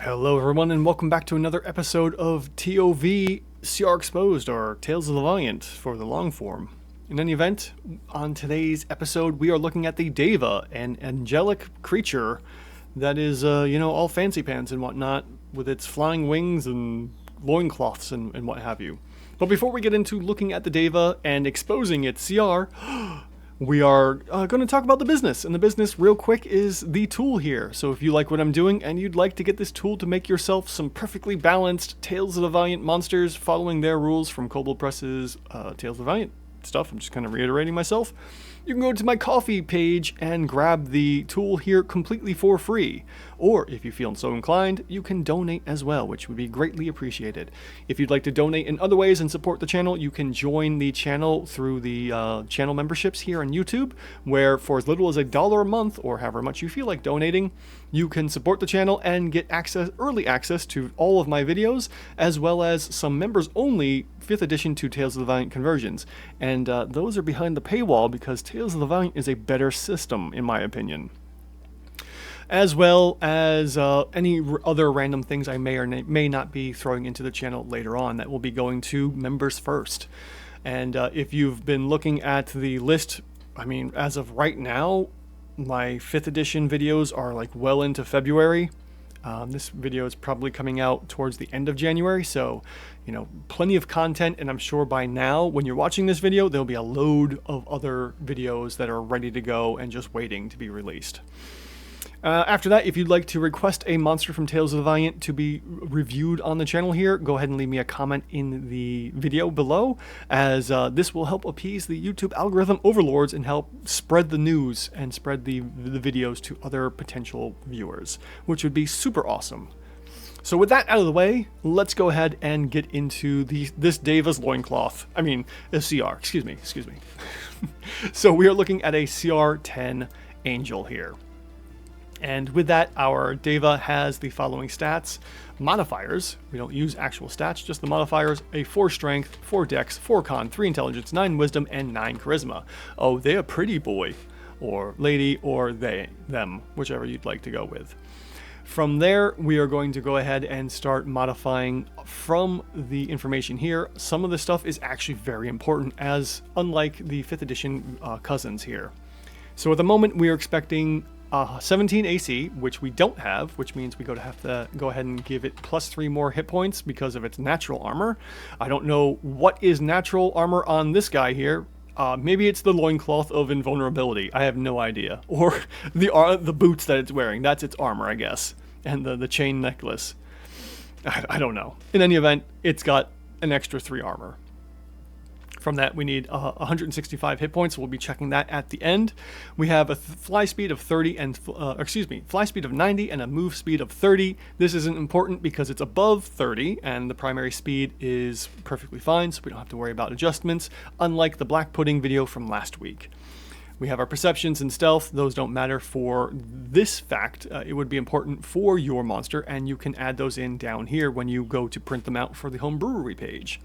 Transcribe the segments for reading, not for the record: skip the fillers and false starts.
Hello everyone and welcome back to another episode of TOV CR Exposed, or Tales of the Valiant for the long form. In any event, on today's episode we are looking at the Deva, an angelic creature that is, all fancy pants and whatnot, with its flying wings and loincloths and what have you. But before we get into looking at the Deva and exposing its CR, we are going to talk about the business, and the business real quick is the tool here. So if you like what I'm doing and you'd like to get this tool to make yourself some perfectly balanced Tales of the Valiant monsters following their rules from Kobold Press's Tales of the Valiant stuff, I'm just kind of reiterating myself, you can go to my Ko-fi page and grab the tool here completely for free. Or if you feel so inclined, you can donate as well, which would be greatly appreciated. If you'd like to donate in other ways and support the channel, you can join the channel through the channel memberships here on YouTube, where for as little as $1 a month, or however much you feel like donating, you can support the channel and get early access to all of my videos, as well as some members-only 5th edition to Tales of the Valiant conversions. And those are behind the paywall because Tales of the Valiant is a better system, in my opinion. As well as any other random things I may or may not be throwing into the channel later on that will be going to members first. And if you've been looking at the list, I mean, as of right now, my 5th edition videos are like well into February. This video is probably coming out towards the end of January, so, plenty of content, and I'm sure by now, when you're watching this video, there'll be a load of other videos that are ready to go and just waiting to be released. After that, if you'd like to request a monster from Tales of the Valiant to be reviewed on the channel here, go ahead and leave me a comment in the video below, as this will help appease the YouTube algorithm overlords and help spread the news and spread the videos to other potential viewers, which would be super awesome. So with that out of the way, let's go ahead and get into this Deva's loincloth. I mean, a CR, excuse me. So we are looking at a CR10 Angel here. And with that, our Deva has the following stats. Modifiers, we don't use actual stats, just the modifiers: a 4 strength, 4 dex, 4 con, 3 intelligence, 9 wisdom, and 9 charisma. Oh, they're a pretty boy, or lady, or them, whichever you'd like to go with. From there, we are going to go ahead and start modifying from the information here. Some of this stuff is actually very important, as unlike the 5th edition cousins here. So at the moment, we are expecting 17 AC, which we don't have, which means we have to go ahead and give it +3 more hit points because of its natural armor. I don't know what is natural armor on this guy here. Maybe it's the loincloth of invulnerability. I have no idea. Or the boots that it's wearing. That's its armor, I guess. And the chain necklace. I don't know. In any event, it's got an extra 3 armor. From that, we need 165 hit points. We'll be checking that at the end. We have a fly speed of 30 and fly speed of 90 and a move speed of 30. This isn't important because it's above 30 and the primary speed is perfectly fine, so we don't have to worry about adjustments, unlike the black pudding video from last week. We have our perceptions and stealth. Those don't matter for this fact. It would be important for your monster, and you can add those in down here when you go to print them out for the home brewery page.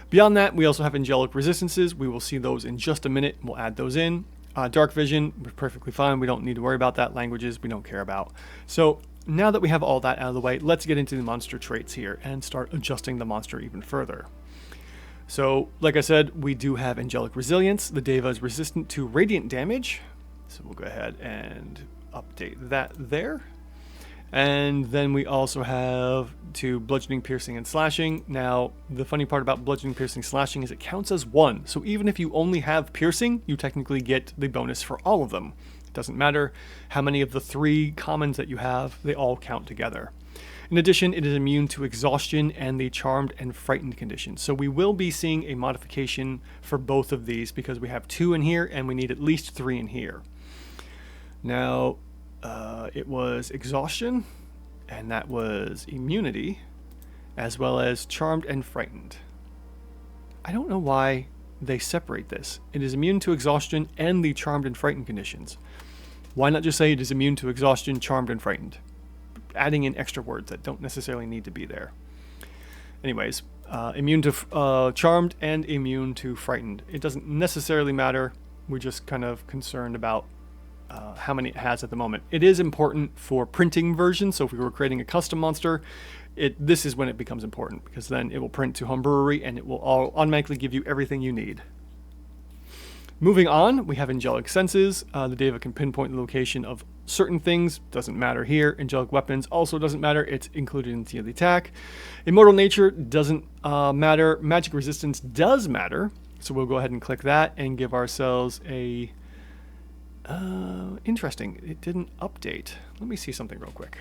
Beyond that, we also have angelic resistances. We will see those in just a minute. We'll add those in. Dark vision, we're perfectly fine. We don't need to worry about that. Languages, we don't care about. So now that we have all that out of the way, let's get into the monster traits here and start adjusting the monster even further. So, like I said, we do have angelic resilience. The Deva is resistant to radiant damage. So we'll go ahead and update that there. And then we also have to bludgeoning, piercing, and slashing. Now, the funny part about bludgeoning, piercing, slashing is it counts as 1. So even if you only have piercing, you technically get the bonus for all of them. It doesn't matter how many of the 3 commons that you have, they all count together. In addition, it is immune to exhaustion and the charmed and frightened condition. So we will be seeing a modification for both of these because we have 2 in here and we need at least 3 in here. Now, it was exhaustion, and that was immunity, as well as charmed and frightened. I don't know why they separate this. It is immune to exhaustion and the charmed and frightened conditions. Why not just say it is immune to exhaustion, charmed, and frightened? Adding in extra words that don't necessarily need to be there. Anyways, immune to charmed and immune to frightened. It doesn't necessarily matter. We're just kind of concerned about how many it has at the moment. It is important for printing versions, so if we were creating a custom monster, this is when it becomes important, because then it will print to home brewery and it will automatically give you everything you need. Moving on, we have angelic senses. The Deva can pinpoint the location of certain things, doesn't matter here. Angelic weapons also doesn't matter, it's included in the attack. Immortal nature doesn't matter. Magic resistance does matter, so we'll go ahead and click that and give ourselves a... interesting, it didn't update. Let me see something real quick.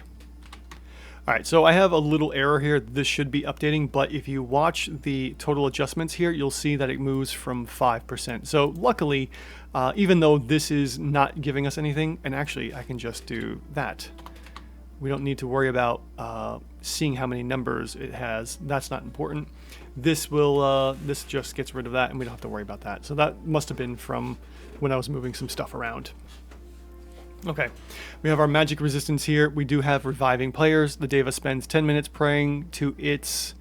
Alright, so I have a little error here. This should be updating, but if you watch the total adjustments here, you'll see that it moves from 5%. So luckily, even though this is not giving us anything, and actually I can just do that. We don't need to worry about seeing how many numbers it has. That's not important. This will this just gets rid of that, and we don't have to worry about that. So that must have been from when I was moving some stuff around. Okay, we have our magic resistance here. We do have reviving players. The Deva spends 10 minutes praying to its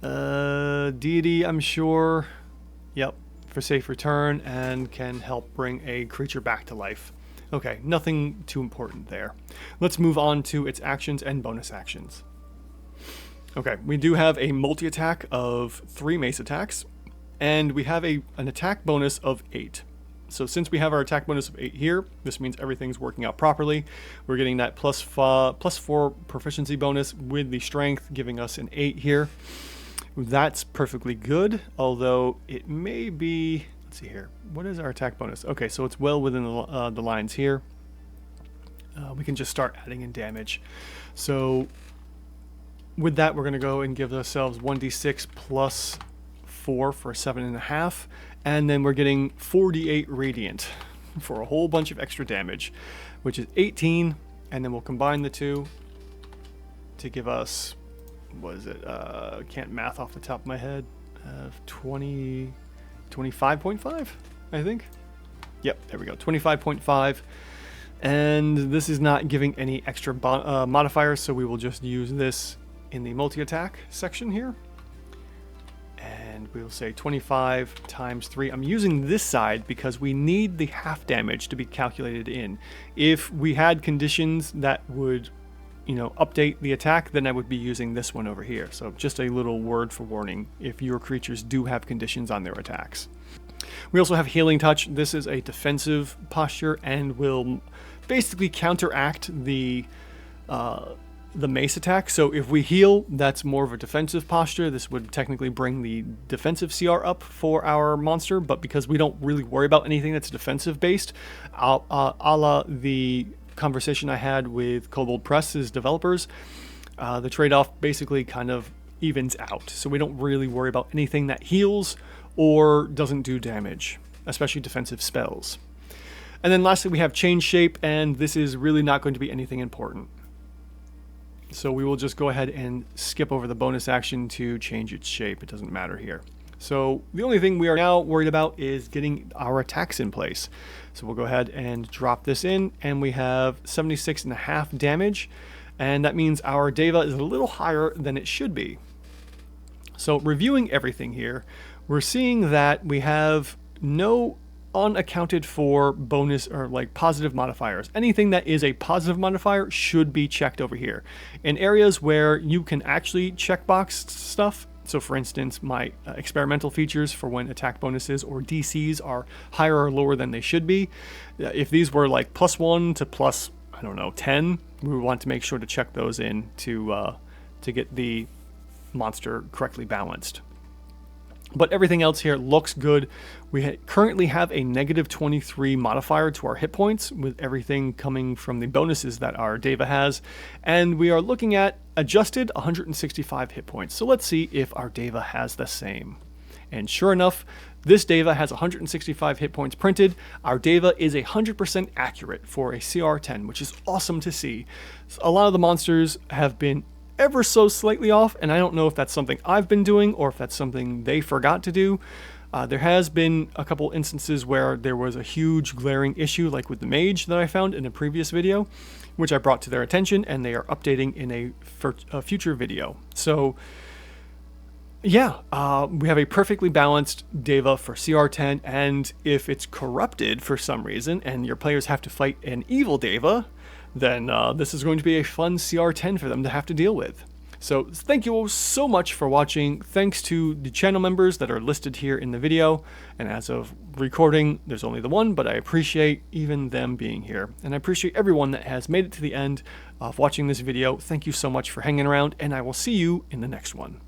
deity, I'm sure. Yep, for safe return, and can help bring a creature back to life. Okay, nothing too important there. Let's move on to its actions and bonus actions. Okay, we do have a multi-attack of 3 mace attacks, and we have an attack bonus of 8. So since we have our attack bonus of 8 here, this means everything's working out properly. We're getting that plus 4 proficiency bonus with the strength, giving us an 8 here. That's perfectly good, although it may be... Let's see here. What is our attack bonus? Okay, so it's well within the lines here. We can just start adding in damage. So with that, we're going to go and give ourselves 1d6 plus 4 for 7.5. And then we're getting 48 radiant for a whole bunch of extra damage, which is 18. And then we'll combine the two to give us, what is it? Can't math off the top of my head. 25.5, I think. Yep, there we go. 25.5. And this is not giving any extra modifiers, so we will just use this in the multi-attack section here. And we'll say 25 times 3. I'm using this side because we need the half damage to be calculated in. If we had conditions that would, update the attack, then I would be using this one over here. So just a little word for warning if your creatures do have conditions on their attacks. We also have Healing Touch. This is a defensive posture and will basically counteract the mace attack. So if we heal, that's more of a defensive posture. This would technically bring the defensive CR up for our monster, but because we don't really worry about anything that's defensive based, a la the conversation I had with Kobold Press's developers, the trade-off basically kind of evens out. So we don't really worry about anything that heals or doesn't do damage, especially defensive spells. And then lastly, we have Change Shape, and this is really not going to be anything important. So we will just go ahead and skip over the bonus action to change its shape. It doesn't matter here. So the only thing we are now worried about is getting our attacks in place. So we'll go ahead and drop this in, and we have 76.5 damage, and that means our Deva is a little higher than it should be. So reviewing everything here, we're seeing that we have no unaccounted for bonus or positive modifiers. Anything that is a positive modifier should be checked over here. In areas where you can actually checkbox stuff, so for instance, my experimental features for when attack bonuses or DCs are higher or lower than they should be, if these were like +1 to plus, I don't know, 10, we would want to make sure to check those in to get the monster correctly balanced. But everything else here looks good. We currently have a -23 modifier to our hit points, with everything coming from the bonuses that our Deva has. And we are looking at adjusted 165 hit points. So let's see if our Deva has the same. And sure enough, this Deva has 165 hit points printed. Our Deva is 100% accurate for a CR10, which is awesome to see. A lot of the monsters have been ever so slightly off, and I don't know if that's something I've been doing or if that's something they forgot to do. There has been a couple instances where there was a huge glaring issue, like with the mage that I found in a previous video, which I brought to their attention, and they are updating in a future video. So Yeah, we have a perfectly balanced Deva for CR10, and if it's corrupted for some reason and your players have to fight an evil Deva, then this is going to be a fun CR10 for them to have to deal with. So thank you all so much for watching. Thanks to the channel members that are listed here in the video. And as of recording, there's only the one, but I appreciate even them being here. And I appreciate everyone that has made it to the end of watching this video. Thank you so much for hanging around, and I will see you in the next one.